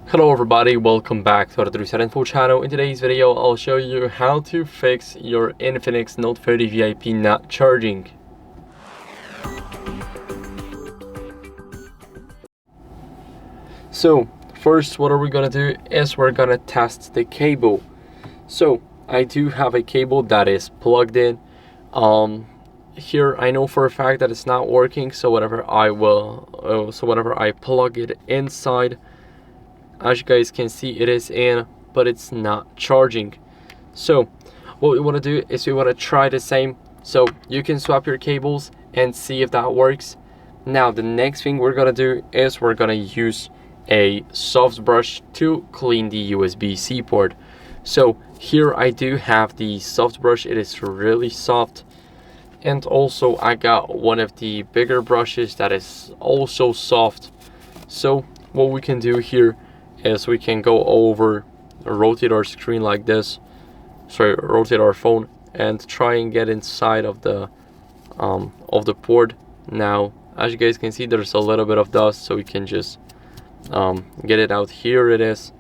Hello everybody, welcome back to the HardReset.Info channel. In today's video, I'll show you how to fix your INFINIX Note 30 VIP not charging. So first, what are we gonna do is we're gonna test the cable. So I do have a cable that is plugged in. Here I know for a fact that it's not working, so whenever I plug it inside, as you guys can see, it is in, but it's not charging. So what we want to do is we want to try the same. So you can swap your cables and see if that works. Now the next thing we're gonna do is we're gonna use a soft brush to clean the USB-C port. So here I do have the soft brush. It is really soft, and also I got one of the bigger brushes that is also soft. So what we can do here is we can go over, rotate our screen like this, rotate our phone and try and get inside of the port. Now as you guys can see, there's a little bit of dust, so we can just get it out. Here it is.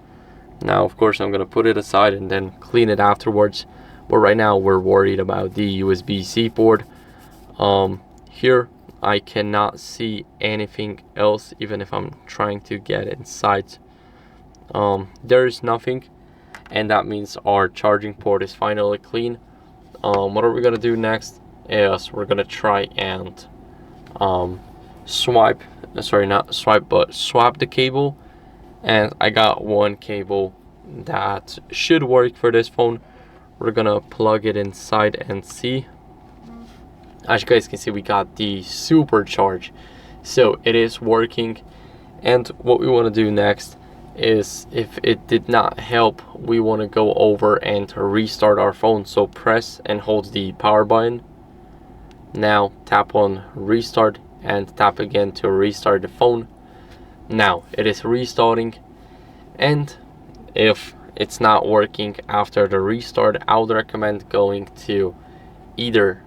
Now of course I'm gonna put it aside and then clean it afterwards, but right now we're worried about the USB-C port. Here I cannot see anything else, even if I'm trying to get inside. There is nothing, and that means our charging port is finally clean. What are we gonna do next is we're gonna try and swap the cable. And I got one cable that should work for this phone. We're gonna plug it inside and see. As you guys can see, we got the supercharge, so it is working. And what we want to do next is, if it did not help, we want to go over and restart our phone. So press and hold the power button. Now tap on restart and tap again to restart the phone. Now it is restarting, and if it's not working after the restart, I would recommend going to either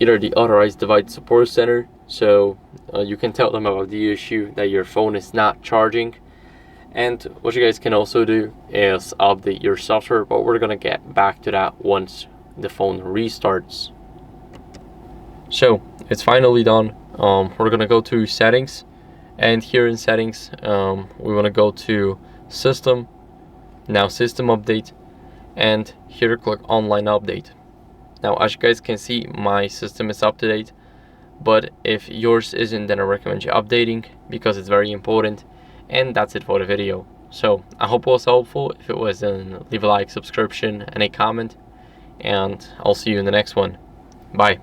the authorized device support center, so you can tell them about the issue that your phone is not charging. And what you guys can also do is update your software, but we're gonna get back to that once the phone restarts. So it's finally done. We're gonna go to settings, and here in settings we want to go to system, now system update, and here click online update. Now as you guys can see, my system is up to date, but if yours isn't, then I recommend you updating, because it's very important. And that's it for the video. So I hope it was helpful. If it was, then leave a like, subscription, and a comment, and I'll see you in the next one. Bye.